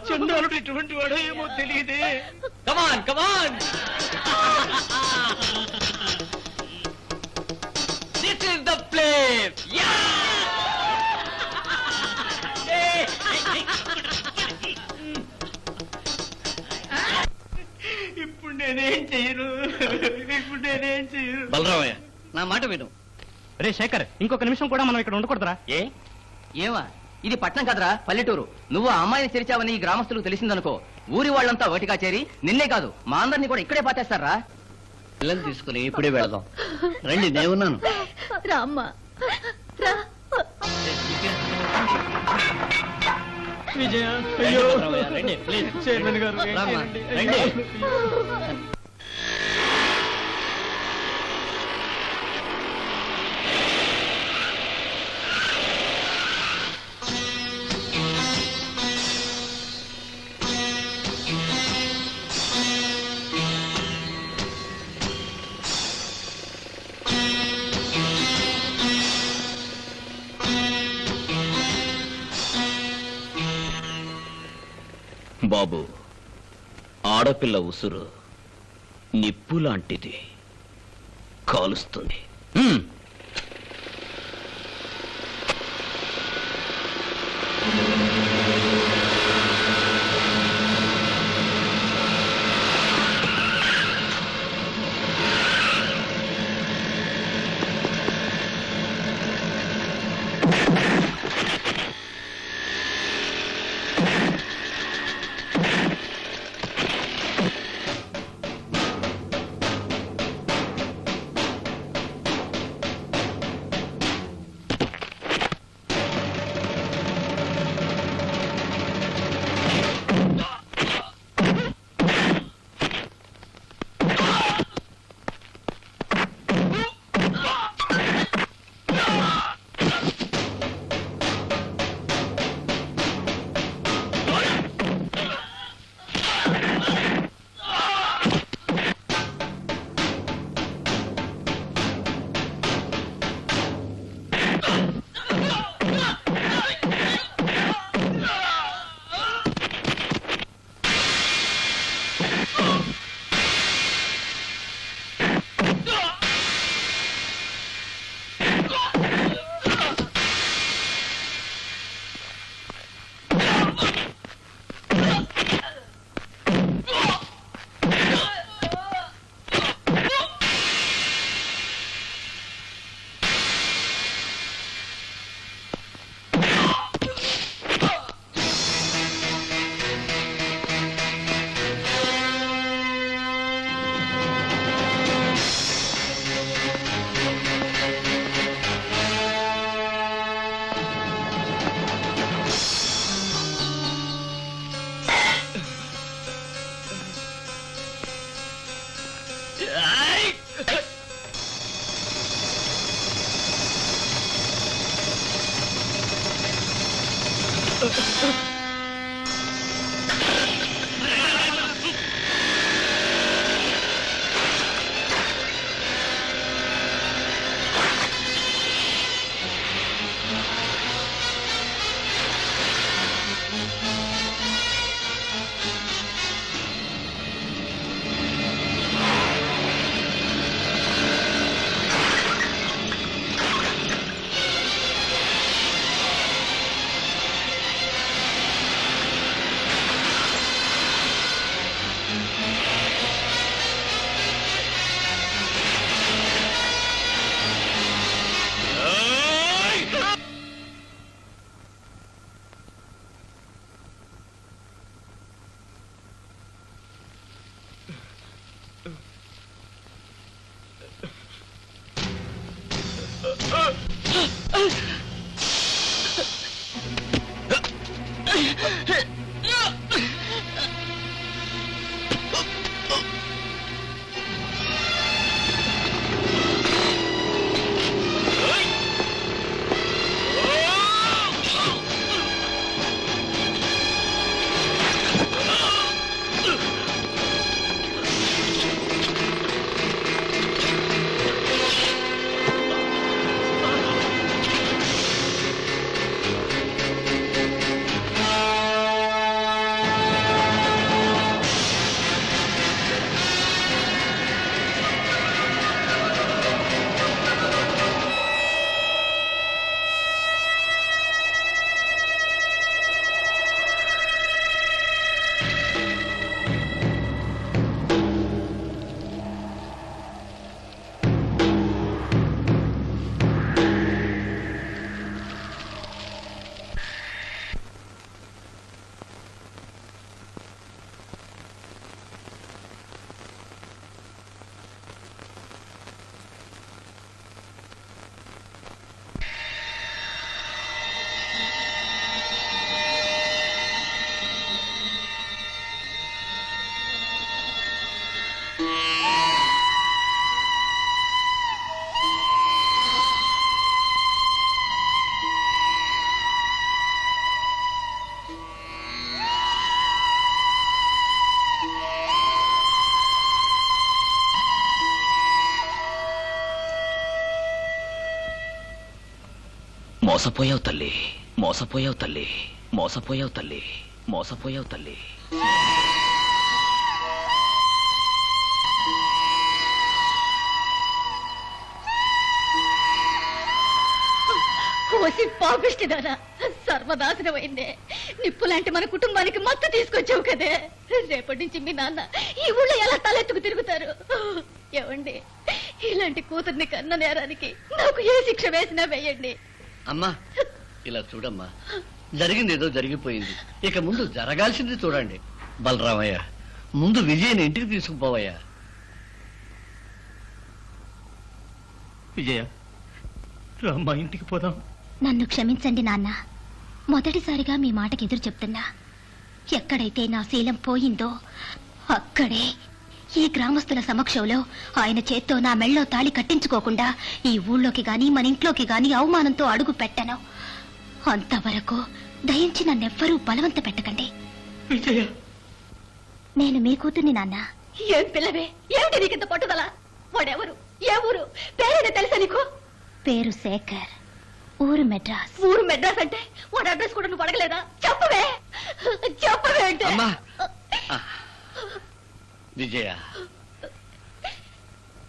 చండాలుడు ఇటువంటి వాడో ఏమో తెలియదే. కమాన్ కమాన్, దిస్ ఇస్ ద ప్లేస్. ఇప్పుడు నేనేం చెయ్యను, ఇప్పుడు నేనేం చెయ్యను. బలరామయ్య, నా మాట విను. రే శేఖర్, ఇంకొక నిమిషం కూడా మనం ఇక్కడ ఉండకూడదురా. ఏమా, ఇది పట్నం కదరా, పల్లెటూరు. నువ్వు ఆ అమ్మాయిని తెరిచావని ఈ గ్రామస్తులకు తెలిసిందనుకో, ఊరి వాళ్ళంతా ఒకటిగా చేరి నిన్నే కాదు మా అందరినీ కూడా ఇక్కడే పాటేస్తారా. పిల్లలు తీసుకుని ఇప్పుడే వెళదాం. రండి, నేనున్నాను. రామ్మా రా. విజయ, అయ్యో రండి ప్లీజ్. చైర్మన్ గారు రండి. బాబు, ఆడపిల్ల ఉసురు నిప్పు లాంటిది, కాలుస్తుంది. మోసపోయావు తల్లి, మోసపోయావు తల్లి, మోసపోయావు తల్లి, మోసపోయావు తల్లి. ఓసి పాపిష్టిదానా, సర్వనాశనమైందే. నిప్పు లాంటి మన కుటుంబానికి మత్తు తీసుకొచ్చావు కదే. రేపటి నుంచి మీ నాన్న ఈ ఊళ్ళో ఎలా తలెత్తుకు తిరుగుతారు? ఏవండి, ఇలాంటి కూతుర్ని కన్న నేరానికి నాకు ఏ శిక్ష వేసినా వేయండి. అమ్మా ఇలా చూడమ్మా, జరిగింది ఏదో జరిగిపోయింది, ఇక ముందు జరగాల్సింది చూడండి. బలరామయ్య, ముందు విజయని ఇంటికి తీసుకుపోవయ్యా. విజయ, రామ్మా, ఇంటికి పోదాం. నన్ను క్షమించండి నాన్న. మొదటిసారిగా మీ మాటకి ఎదురు చెప్తున్నా. ఎక్కడైతే నా శీలం పోయిందో అక్కడే ఈ గ్రామస్తుల సమక్షంలో ఆయన చేత్తో నా మెళ్ళో తాళి కట్టించుకోకుండా ఈ ఊళ్ళోకి గాని మన ఇంట్లోకి గాని అవమానంతో అడుగు పెట్టను. అంతవరకు దయించి నన్నెవ్వరూ బలవంత పెట్టకండి. విజయ, నేను మీ కూతుర్ని నాన్న. ఏం పిల్లవే, ఏమిటి నీకింత పట్టుదల? వాడెవరు, ఏ ఊరు, పేరేదో తెలుసా నీకు? పేరు శేఖర్, ఊరు మెడ్రాస్. ఊరు మెడ్రాస్ అంటే వాడు అడ్రస్ కూడా నువ్వు అడగలేదా? చెప్పవే, చెప్పవే అంటే. అమ్మా విజయ,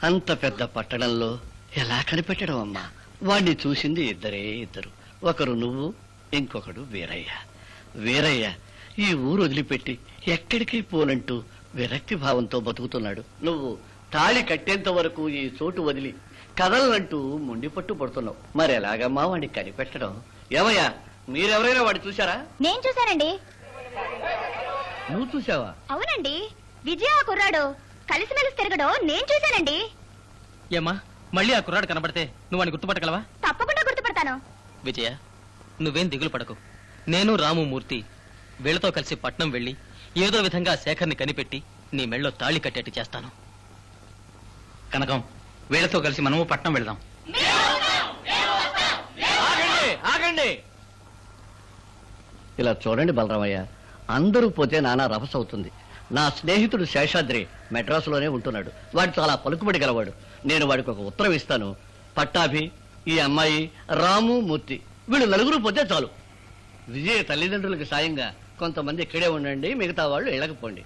అంత పెద్ద పట్టణంలో ఎలా కనిపెట్టడం అమ్మా? వాడిని చూసింది ఇద్దరే ఇద్దరు, ఒకరు నువ్వు, ఇంకొకడు వీరయ్య. వీరయ్య ఈ ఊరు వదిలిపెట్టి ఎక్కడికి పోనంటూ విరక్తి భావంతో బతుకుతున్నాడు. నువ్వు తాళి కట్టేంత వరకు ఈ చోటు వదిలి కదలనంటూ మొండి పట్టు పడుతున్నావు. మరి ఎలాగమ్మా వాడిని కనిపెట్టడం? ఏమయ్యా, మీరెవరైనా వాడిని చూశారా? నేను చూశానండి. నువ్వు చూసావా? అవునండి, విజయ కుర్రాడు కలిసిమెలిసి తిరగడం నేను చూశానండి. ఏమ్మా, మళ్ళీ ఆ కుర్రాడు కనబడితే నువ్వు అని గుర్తుపట్టగలవా? తప్పకుండా గుర్తుపడతాను. విజయ, నువ్వేం దిగులు పడకు. నేను రాము మూర్తి వీళ్లతో కలిసి పట్నం వెళ్ళి ఏదో విధంగా శేఖర్ని కనిపెట్టి నీ మెళ్ళో తాళి కట్టేట్టు చేస్తాను. కనకం, వీళ్ళతో కలిసి మనము పట్నం వెళ్దాం. ఆగండి, ఆగండి. ఇలా చూడండి బలరామయ్య, అందరూ పోతే నానా రభస అవుతుంది. నా స్నేహితుడు శేషాద్రి మెడ్రాసులోనే ఉంటున్నాడు. వాడు చాలా పలుకుబడి గలవాడు. నేను వాడికి ఒక ఉత్తరం ఇస్తాను. పట్టాభి, ఈ అమ్మాయి, రాము, మూర్తి, వీళ్ళు నలుగురు పోతే చాలు. విజయ తల్లిదండ్రులకు సాయంగా కొంతమంది ఇక్కడే ఉండండి, మిగతా వాళ్ళు ఇళ్ళకపోండి.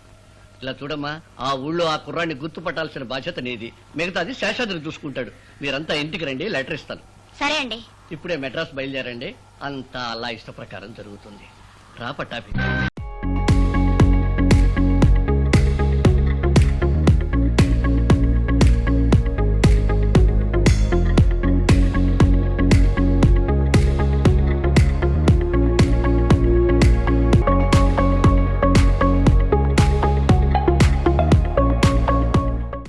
ఇలా చూడమ్మా, ఆ ఊళ్ళో ఆ కుర్రాన్ని గుర్తుపట్టాల్సిన బాధ్యత నీది. మిగతాది శేషాద్రి చూసుకుంటాడు. మీరంతా ఇంటికి రండి, లెటర్ ఇస్తాను. సరే అండి. ఇప్పుడే మెడ్రాస్ బయలుదేరండి. అంతా అలా ఇష్ట ప్రకారం జరుగుతుంది. రా పట్టాభి.